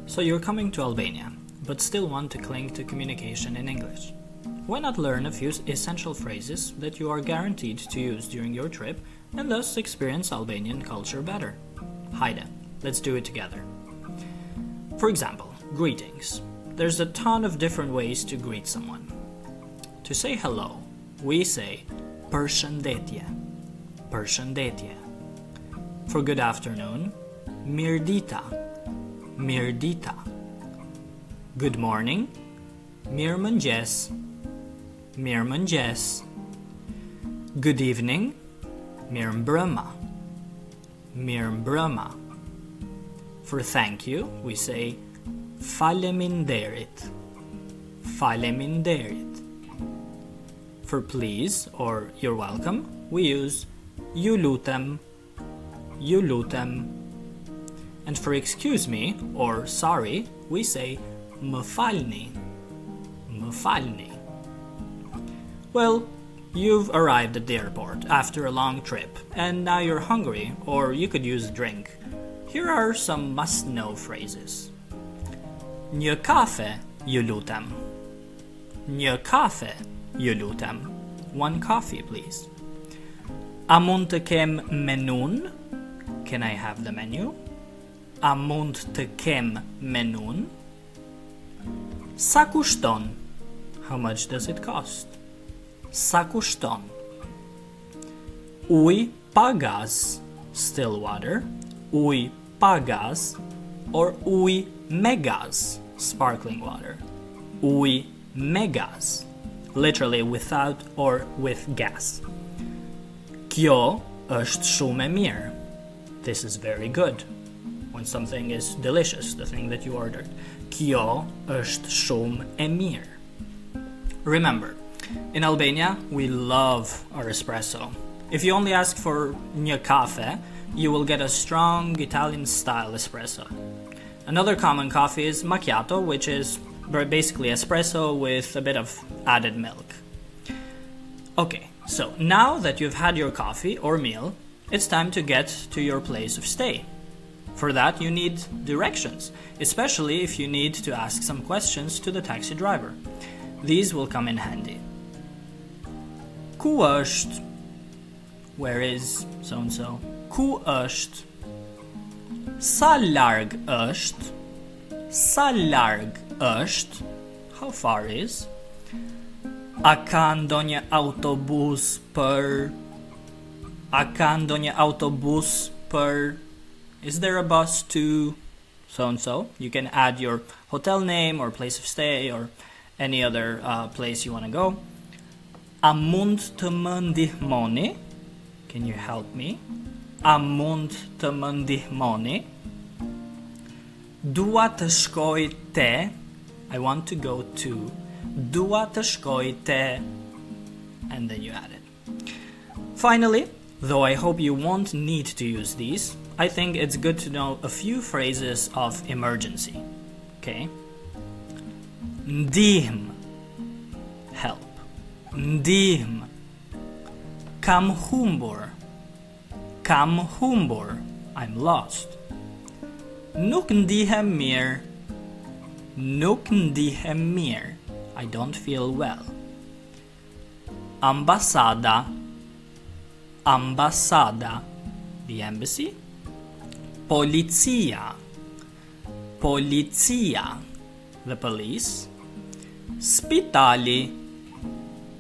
So you're coming to Albania, but still want to cling to communication in English. Why not learn a few essential phrases that you are guaranteed to use during your trip and thus experience Albanian culture better? Haide, let's do it together. For example, greetings. There's a ton of different ways to greet someone. To say hello, we say përshëndetje, përshëndetje. For good afternoon, mirdita, mirdita. Good morning, mirëmëngjes, mirëmëngjes. Good evening, mirëmbrëma, mirëmbrëma. For thank you, we say faleminderit, faleminderit. For please or you're welcome, we use ju lutem, ju lutem. And for excuse me or sorry, we say më falni, më falni. Well, you've arrived at the airport after a long trip and now you're hungry or you could use a drink. Here are some must-know phrases. Një kafe, ju lutem. Një kafe, ju lutem. One coffee, please. A mund të kem menun? Can I have the menu? A mund të kem menun? Sa kushton? How much does it cost? Sa kushton? Ujë pa gaz, still water. Ujë pa gaz or ujë me gaz, sparkling water. Ujë me gaz, literally without or with gas. Kjo është shumë e mirë. This is very good. When something is delicious, the thing that you ordered. Kjo është shumë e mirë. Remember, in Albania, we love our espresso. If you only ask for një kafe, you will get a strong Italian-style espresso. Another common coffee is macchiato, which is basically espresso with a bit of added milk. Okay, so now that you've had your coffee or meal, it's time to get to your place of stay. For that, you need directions, especially if you need to ask some questions to the taxi driver. These will come in handy. Ku është? Where is so-and-so? Ku është? Sa larg është? Sa larg është? How far is? A ka ndonjë autobus për? A ka ndonjë autobus për? Is there a bus to so-and-so? You can add your hotel name or place of stay or any other place you want to go. A mund të më ndihmoni? Can you help me? A mund të më ndihmoni? Dua të shkoj te. I want to go to. Dua të shkoj te. And then you add it. Finally, though I hope you won't need to use these, I think it's good to know a few phrases of emergency. Okay? Ndihm. Help. Ndihm. Kam humbur. Kam humbur. I'm lost. Nuk ndihem mirë. Nuk ndihem mirë. I don't feel well. Ambasada. Ambasada. The embassy. Policia. Policia. The police. Spitali.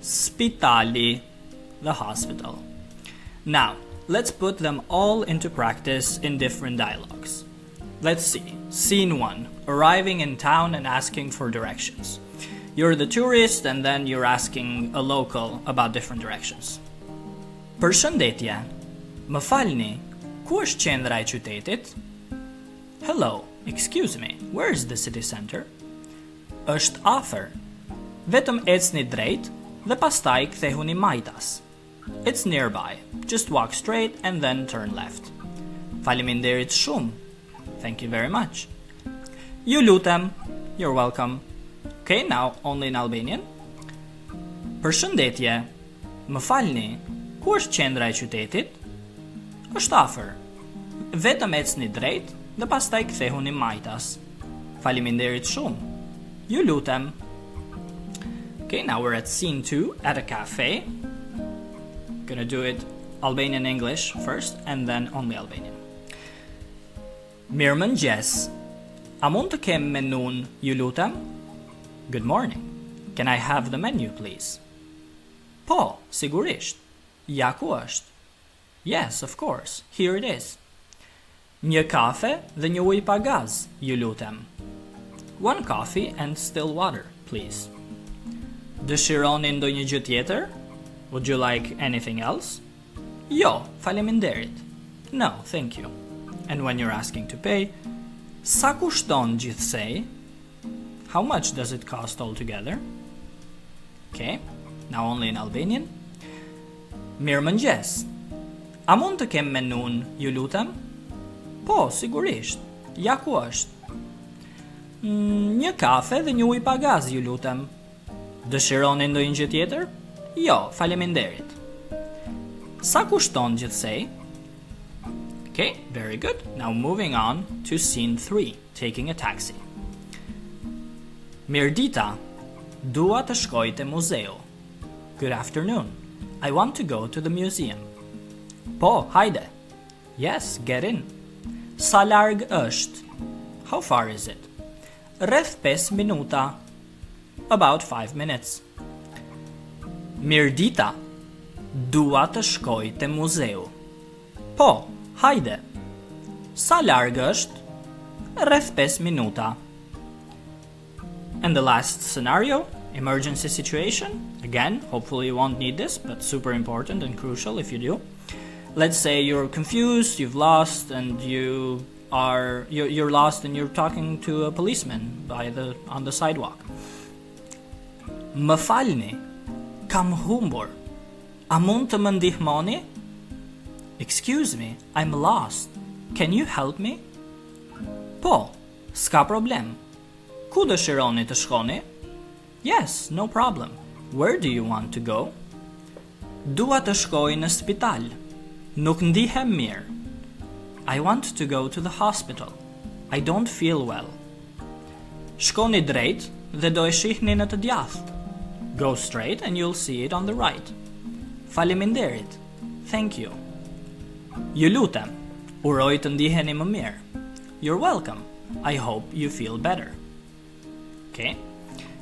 Spitali. The hospital. Now, let's put them all into practice in different dialogues. Let's see. Scene 1. Arriving in town and asking for directions. You're the tourist and then you're asking a local about different directions. Përshëndetje. Më falni, ku është qendra e qytetit? Hello, excuse me, where is the city center? Është afër. Vetëm ecni drejt dhe pastaj kthehuni majtas. It's nearby. Just walk straight and then turn left. Faleminderit shumë. Thank you very much. Ju lutem. You're welcome. Okay, now only in Albanian. Përshëndetje. Më falni, ku është qendra e qytetit? Është afër. Vetëm ecni drejt dhe pastaj kthehuni majtas. Faleminderit shumë. Ju lutem. Okay, now we're at scene 2 at a cafe. Gonna do it Albanian English first and then only Albanian. Mirëmëngjes. A mund të kem menun, ju lutem? Good morning. Can I have the menu, please? Po, sigurisht. Ja ku është? Yes, of course. Here it is. Një kafe dhe një ujë pa gaz, ju lutem. One coffee and still water, please. Dëshironi ndonjë gjë tjetër? Would you like anything else? Jo, faleminderit. No, thank you. And when you're asking to pay, sa kushton gjithsej? How much does it cost altogether? Okay, now only in Albanian. Mirëmëngjes. A mund të kem menun, ju lutem? Po, sigurisht. Ja ku është? Një kafe dhe një ujë pa gaz, ju lutem. Dëshironi ndonjë gjë tjetër? Jo, faleminderit. Sa kushton gjithsej? Okay, very good. Now moving on to scene 3, taking a taxi. Mirdita, dua të shkoj te muzeu. Good afternoon. I want to go to the museum. Po, hajde. Yes, get in. Sa larg është? How far is it? Rreth 5 minuta. About 5 minutes. Mirdita, dua të shkoj te muzeu. Po, hajde. Sa larg është? Rreth 5 minuta. And the last scenario, emergency situation. Again, hopefully you won't need this, but super important and crucial if you do. Let's say you're confused, you've lost, and you're lost and you're talking to a policeman on the sidewalk. Më falni, kam humbur. A mund të më ndihmoni? Excuse me, I'm lost. Can you help me? Po, s'ka problem. Ku dëshironi të shkoni? Yes, no problem. Where do you want to go? Dua të shkoj në spital. Nuk ndihem mirë. I want to go to the hospital. I don't feel well. Shkoni drejt dhe do e shihni në të djathtë. Go straight and you'll see it on the right. Faleminderit. Thank you. Ju lutem. Uroj të ndiheni më mirë. You're welcome. I hope you feel better. Okay,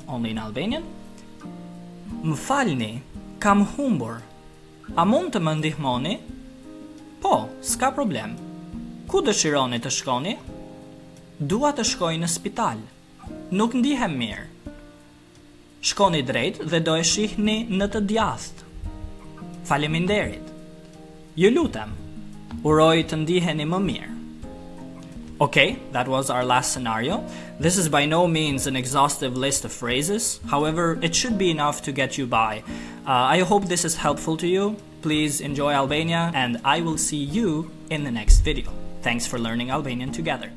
only in Albanian. Më falni, kam humbur. A mund të më ndihmoni? Po, s'ka problem. Ku dëshironi të shkoni? Dua të shkoj në spital. Nuk ndihem mirë. Shkoni drejt dhe do e shihni në të djathtë. Faleminderit. Ju lutem. Uroj të ndiheni më mirë. Okay, that was our last scenario. This is by no means an exhaustive list of phrases. However, it should be enough to get you by. I hope this is helpful to you. Please enjoy Albania, and I will see you in the next video. Thanks for learning Albanian together.